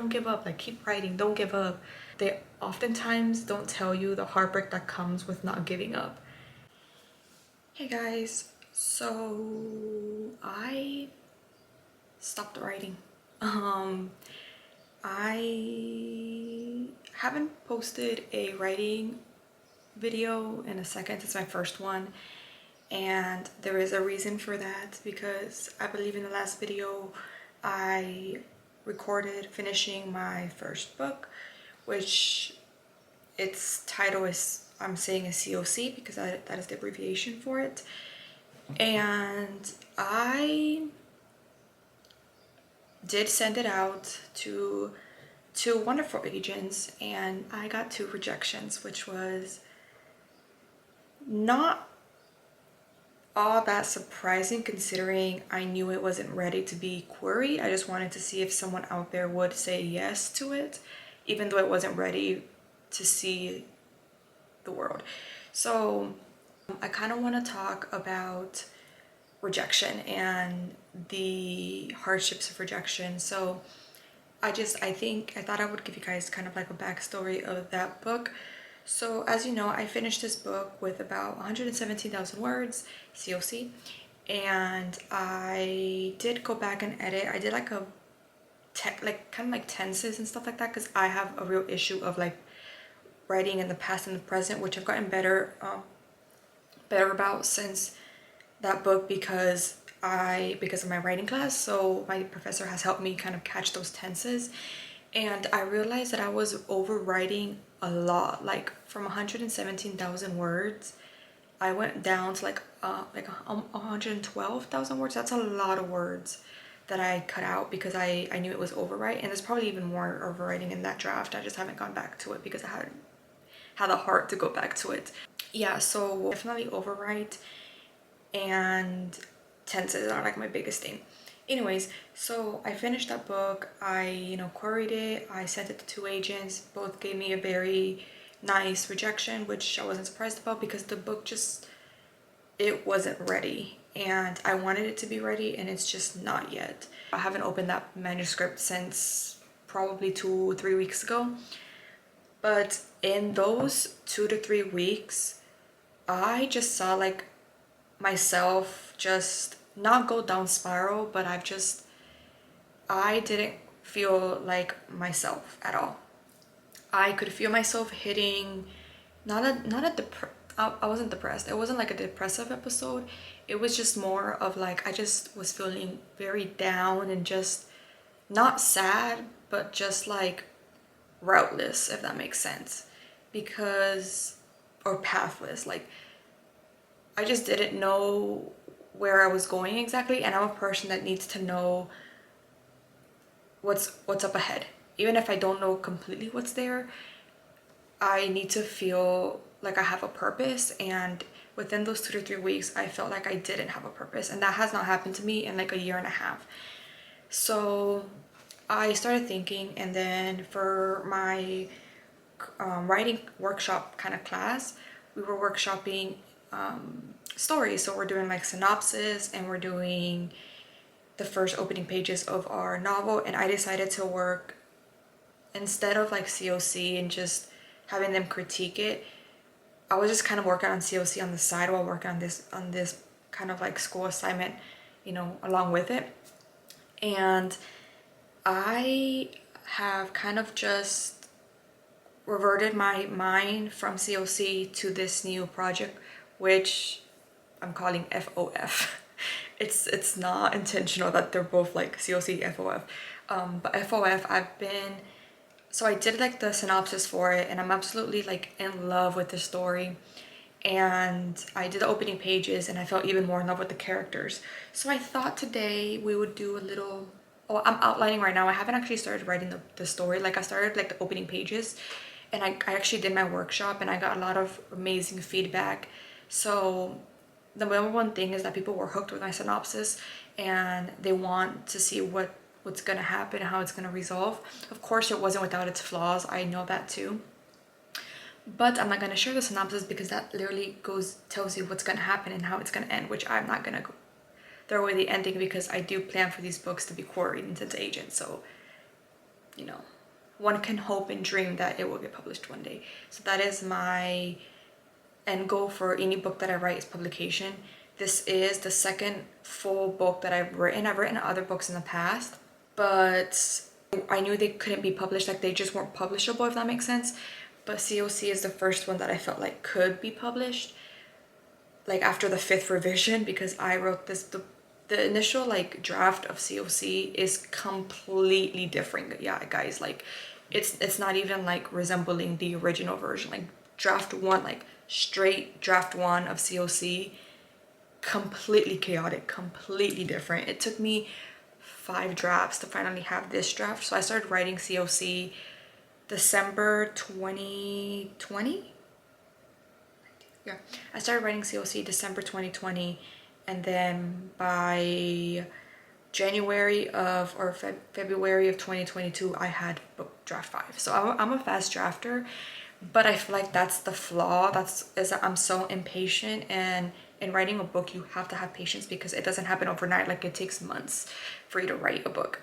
don't give up, like keep writing, don't give up. They oftentimes don't tell you the heartbreak that comes with not giving up. Hey guys, so I stopped writing. I haven't posted a writing video in a second. It's my first one, and there is a reason for that, because I believe in the last video I recorded finishing my first book, which its title is, I'm saying, a COC because that is the abbreviation for it. And I did send it out to two wonderful agents, and I got 2 rejections, which was not all that surprising considering I knew it wasn't ready to be queried. I just wanted to see if someone out there would say yes to it, even though it wasn't ready to see the world. So I kind of want to talk about rejection and the hardships of rejection. So I thought I would give you guys kind of like a backstory of that book. So as you know, I finished this book with about 117,000 words, COC, and I did go back and edit. I did like kind of like tenses and stuff like that, because I have a real issue of like writing in the past and the present, which I've gotten better about since that book, because of my writing class. So my professor has helped me kind of catch those tenses, and I realized that I was overwriting a lot. Like from 117,000 words, I went down to like 112,000 words. That's a lot of words that I cut out because I knew it was overwrite, and there's probably even more overwriting in that draft. I just haven't gone back to it because I hadn't had the heart to go back to it. Yeah, so definitely overwrite, and tenses are like my biggest thing. Anyways, so I finished that book. I queried it. I sent it to 2 agents. Both gave me a very nice rejection, which I wasn't surprised about because the book it wasn't ready, and I wanted it to be ready, and it's just not yet. I haven't opened that manuscript since probably 2-3 weeks ago, but in those 2 to 3 weeks I just saw like myself just not go down spiral, but I didn't feel like myself at all. I could feel myself hitting I wasn't depressed. It wasn't like a depressive episode. It was just more of like I just was feeling very down and just not sad, but just like routeless, if that makes sense. Or pathless. Like I just didn't know where I was going exactly, and I'm a person that needs to know what's up ahead. Even if I don't know completely what's there, I need to feel like I have a purpose, and within those 2 to 3 weeks I felt like I didn't have a purpose, and that has not happened to me in like a year and a half. So I started thinking, and then for my writing workshop kind of class, we were workshopping stories. So we're doing like synopsis, and we're doing the first opening pages of our novel, and I decided to work, instead of like COC and just having them critique it, I was just kind of working on COC on the side while working on this kind of like school assignment, along with it. And I have kind of just reverted my mind from COC to this new project, which I'm calling FOF. It's not intentional that they're both like COC, FOF. But FOF, so I did like the synopsis for it, and I'm absolutely like in love with the story. And I did the opening pages, and I felt even more in love with the characters. So I thought today we would do a little, I'm outlining right now. I haven't actually started writing the story. Like I started like the opening pages, and I actually did my workshop, and I got a lot of amazing feedback. So the number one thing is that people were hooked with my synopsis, and they want to see what's gonna happen, how it's gonna resolve. Of course, it wasn't without its flaws. I know that too. But I'm not gonna share the synopsis because that literally tells you what's gonna happen and how it's gonna end, which I'm not gonna throw away the ending because I do plan for these books to be queried into the agent. So you know, one can hope and dream that it will get published one day. So that is my end goal for any book that I write, is publication. This is the second full book that I've written. I've written other books in the past, but I knew they couldn't be published, like they just weren't publishable, if that makes sense. But COC is the first one that I felt like could be published, like after the 5th revision, because I wrote this, the initial like draft of COC is completely different. Yeah, guys, like it's not even like resembling the original version. Like draft 1, like straight draft 1 of COC, completely chaotic, completely different. It took me 5 drafts to finally have this draft. So I started writing COC December 2020. Yeah, I started writing COC December 2020, and then by January of, or February of 2022, I had book draft 5. So I'm a fast drafter, but I feel like that's the flaw. Is that I'm so impatient, and in writing a book you have to have patience because it doesn't happen overnight. Like it takes months for you to write a book,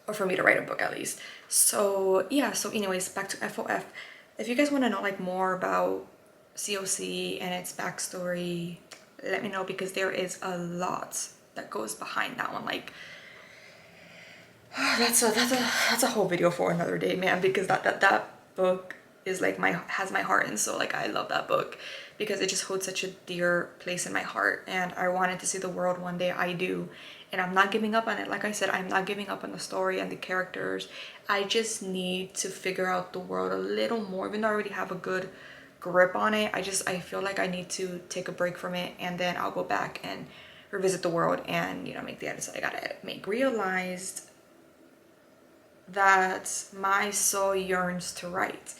or for me to write a book at least. So yeah, so anyways, back to FOF. If you guys want to know like more about COC and its backstory, let me know, because there is a lot that goes behind that one. Like that's a whole video for another day, man, because that book is like has my heart and soul. Like I love that book because it just holds such a dear place in my heart, and I wanted to see the world one day. I do, and I'm not giving up on it. Like I said, I'm not giving up on the story and the characters. I just need to figure out the world a little more, even though I already have a good grip on it. I feel like I need to take a break from it, and then I'll go back and revisit the world and, you know, make the edits that I gotta make. Realized that my soul yearns to write.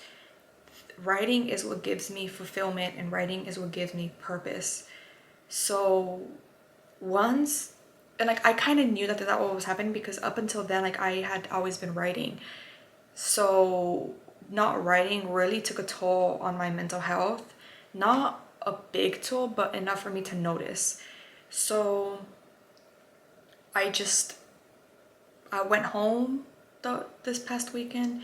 Writing is what gives me fulfillment, and writing is what gives me purpose. So once, and like I kind of knew that what was happening, because up until then, like I had always been writing. So not writing really took a toll on my mental health. Not a big toll, but enough for me to notice. So I went home this past weekend,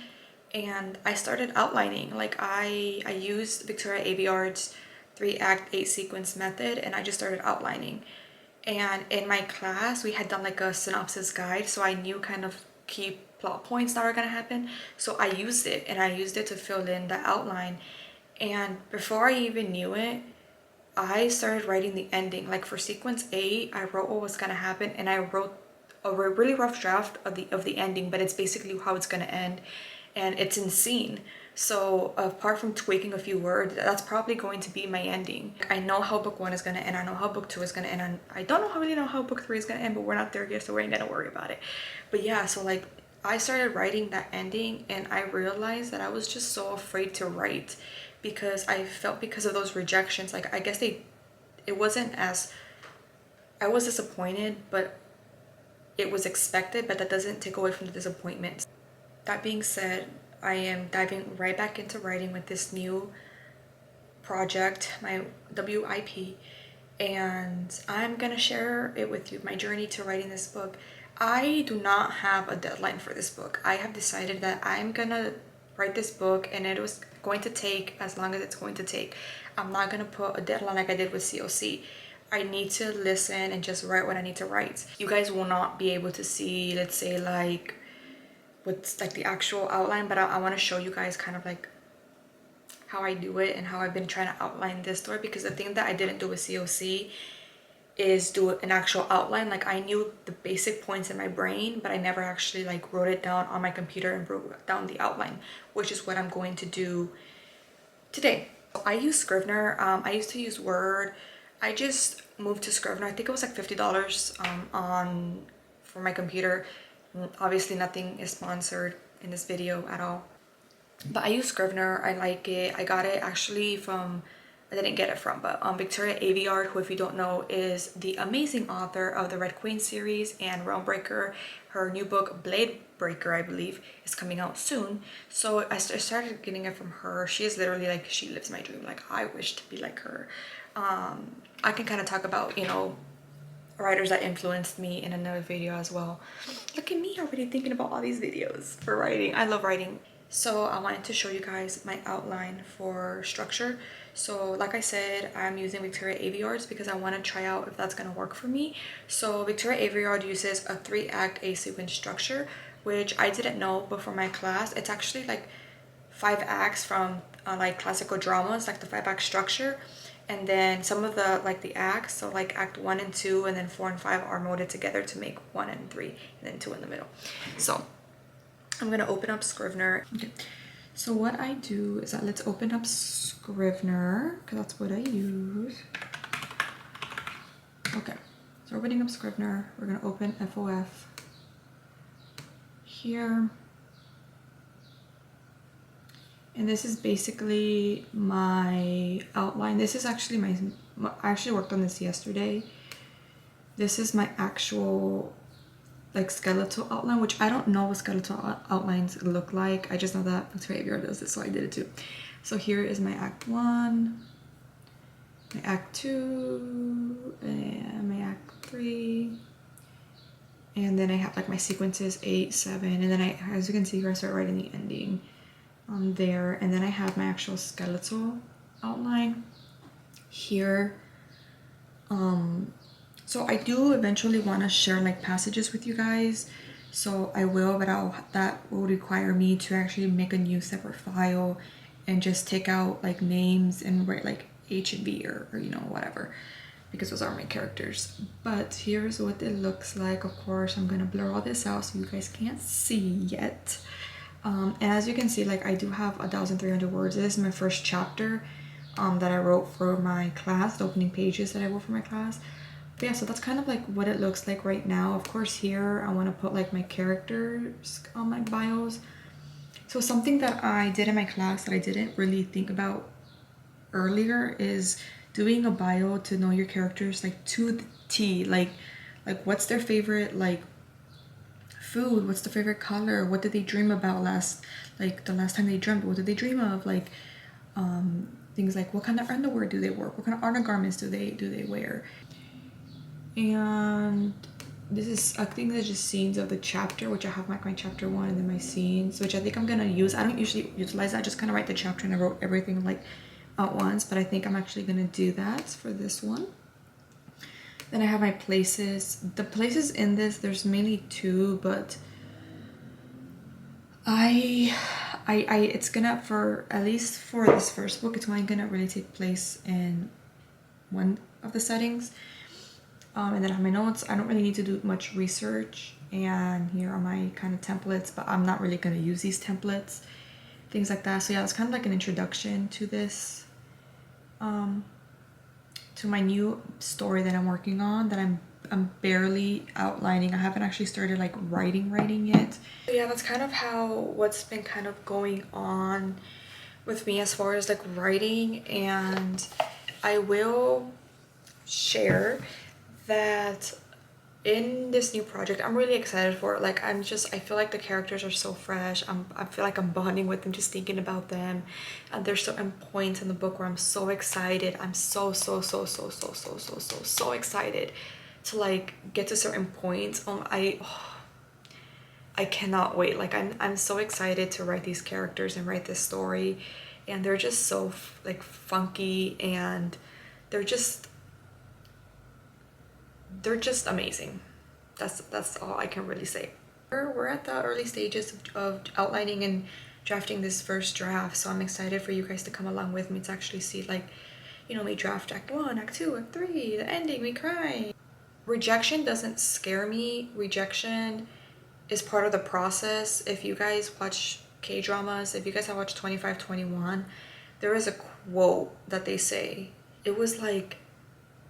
and I started outlining. Like I used Victoria Aveyard's 3-act 8-sequence method, and I just started outlining. And in my class we had done like a synopsis guide, so I knew kind of key plot points that were gonna happen. So I used it, and I used it to fill in the outline. And before I even knew it, I started writing the ending. Like for sequence 8, I wrote what was gonna happen, and I wrote a really rough draft of the ending, but it's basically how it's gonna end, and it's in scene. So apart from tweaking a few words, that's probably going to be my ending. I know how book 1 is gonna end, I know how book 2 is gonna end, and I don't really know how book 3 is gonna end, but we're not there yet, so we ain't gonna worry about it. But yeah, so like I started writing that ending, and I realized that I was just so afraid to write, because I felt, because of those rejections, like I guess it wasn't as, I was disappointed, but it was expected, but that doesn't take away from the disappointment. That being said, I am diving right back into writing with this new project, my WIP, and I'm gonna share it with you, my journey to writing this book. I do not have a deadline for this book. I have decided that I'm gonna write this book, and it was going to take as long as it's going to take. I'm not gonna put a deadline like I did with COC. I need to listen and just write what I need to write. You guys will not be able to see, let's say, like what's like the actual outline, but I want to show you guys kind of like how I do it and how I've been trying to outline this story, because the thing that I didn't do with COC is do an actual outline. Like I knew the basic points in my brain, but I never actually like wrote it down on my computer and wrote down the outline, which is what I'm going to do today. I use Scrivener. I used to use Word. I just moved to Scrivener. I think it was like $50 for my computer. Obviously nothing is sponsored in this video at all, but I use Scrivener. I like it. I got it actually from, I didn't get it from, but Victoria Aveyard, who, if you don't know, is the amazing author of the Red Queen series and Realm Breaker. Her new book, Blade Breaker, I believe, is coming out soon. So I started getting it from her. She is literally like, she lives my dream. Like I wish to be like her. I can kind of talk about, you know, writers that influenced me in another video as well. Look at me already thinking about all these videos for writing. I love writing. So I wanted to show you guys my outline for structure. So like I said, I'm using Victoria Aveyard's because I want to try out if that's going to work for me. So Victoria Aveyard uses a 3-act A-sequence structure, which I didn't know before my class. It's actually like 5 acts from like classical dramas, like the 5-act structure. And then some of the like the acts, so like act 1 and 2 and then 4 and 5 are molded together to make 1 and 3 and then 2 in the middle. So I'm gonna open up Scrivener. Okay, so what I do is that let's open up Scrivener because that's what I use. Okay, so opening up Scrivener, we're gonna open FOF here. And this is basically my outline. This is actually I actually worked on this yesterday. This is my actual like skeletal outline, which I don't know what skeletal outlines look like. I just know that Victoria Aveyard does it, so I did it too. So here is my act 1, my act 2, and my act 3. And then I have like my sequences 8, 7, and then as you can see here, I start writing the ending there, and then I have my actual skeletal outline here. So I do eventually want to share like passages with you guys, so I will, but that will require me to actually make a new separate file and just take out like names and write like H and V or you know, whatever, because those are my characters. But here's what it looks like. Of course, I'm gonna blur all this out so you guys can't see yet. And as you can see, like I do have 1,300 words. This is my first chapter that I wrote for my class, the opening pages that I wrote for my class. But yeah, so that's kind of like what it looks like right now. Of course, here I want to put like my characters on my bios. So something that I did in my class that I didn't really think about earlier is doing a bio to know your characters like to the T. Like what's their favorite like food, what's the favorite color, what did they dream about the last time they dreamt, what did they dream of, like things like what kind of underwear do they wear, what kind of undergarments do they wear. And this is, I think there's just scenes of the chapter, which I have like my chapter 1 and then my scenes, which I think I'm gonna use. I don't usually utilize that, I just kind of write the chapter and I wrote everything like at once, but I think I'm actually gonna do that for this one. Then I have my places. The places in this, there's mainly 2, but it's gonna, for at least for this first book, it's only gonna really take place in one of the settings. And then I have my notes. I don't really need to do much research, and here are my kind of templates, but I'm not really gonna use these templates, things like that. So yeah, it's kind of like an introduction to this, to my new story that I'm working on, that I'm barely outlining. I haven't actually started like writing yet. So yeah, that's kind of what's been kind of going on with me as far as like writing. And I will share that in this new project, I'm really excited for it. Like I feel like the characters are so fresh. I feel like I'm bonding with them just thinking about them. And there's certain points in the book where I'm so excited. I'm so excited to like get to certain points. I cannot wait. Like I'm so excited to write these characters and write this story. And they're just so like funky, and they're just amazing. That's all I can really say. We're at the early stages of outlining and drafting this first draft, so I'm excited for you guys to come along with me to actually see, like, you know, me draft act 1, act 2, act 3, the ending, we cry. Rejection doesn't scare me. Rejection is part of the process. If you guys watch K-dramas, if you guys have watched 2521, there is a quote that they say. It was like,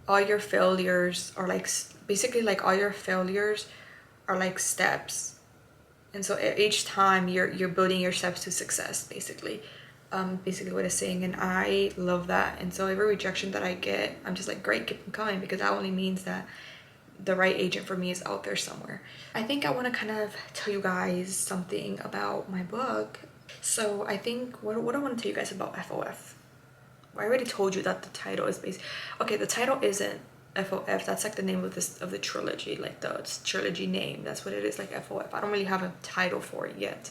all your failures are like, basically like all your failures are like steps, and so each time you're building your steps to success, basically what it's saying. And I love that. And so every rejection that I get, I'm just like, great, keep them coming, because that only means that the right agent for me is out there somewhere. I think I want to kind of tell you guys something about my book. So I think what I want to tell you guys about FOF, I already told you that the title is based. Okay, the title isn't FOF. That's like the name of the trilogy, like the trilogy name. That's what it is, like FOF. I don't really have a title for it yet.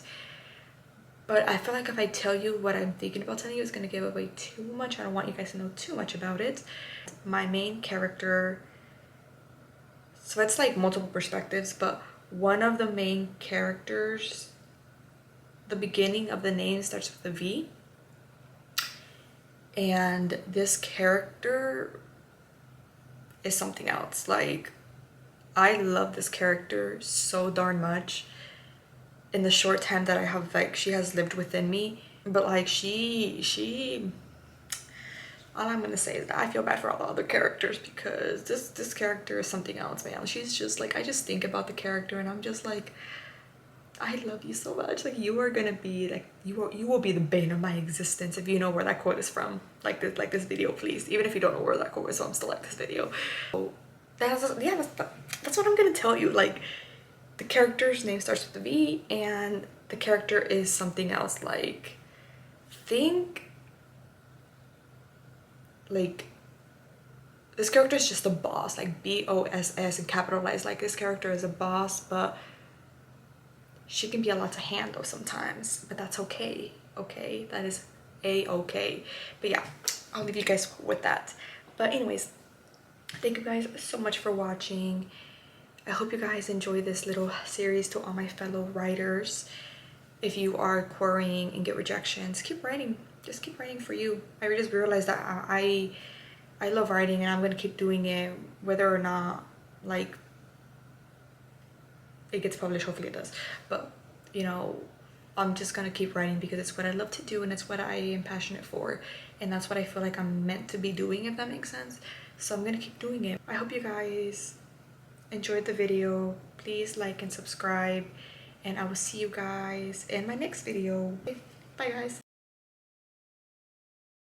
But I feel like if I tell you what I'm thinking about telling you, it's gonna give away too much. I don't want you guys to know too much about it. My main character, so it's like multiple perspectives, but one of the main characters, the beginning of the name starts with a V. And this character is something else. Like, I love this character so darn much. In the short time that I have, like, she has lived within me. But like she all I'm gonna say is that I feel bad for all the other characters, because this character is something else, man. She's just like, I just think about the character and I'm just like, I love you so much. Like, you are gonna be like, you will be the bane of my existence. If you know where that quote is from, like this video, please. Even if you don't know where that quote is from, still like this video. So that's what I'm gonna tell you. Like, the character's name starts with a V, and the character is something else. Like, think like this character is just a boss, like BOSS and capitalized. Like, this character is a boss, but she can be a lot to handle sometimes, but that's okay. Okay, that is a-okay. But yeah, I'll leave you guys with that. But anyways, thank you guys so much for watching. I hope you guys enjoy this little series to all my fellow writers. If you are querying and get rejections, keep writing. Just keep writing for you. I just realized that I love writing, and I'm gonna keep doing it whether or not like it gets published. Hopefully it does, but you know, I'm just gonna keep writing because it's what I love to do and it's what I am passionate for, and that's what I feel like I'm meant to be doing, if that makes sense. So I'm gonna keep doing it. I hope you guys enjoyed the video. Please like and subscribe, and I will see you guys in my next video. Bye guys.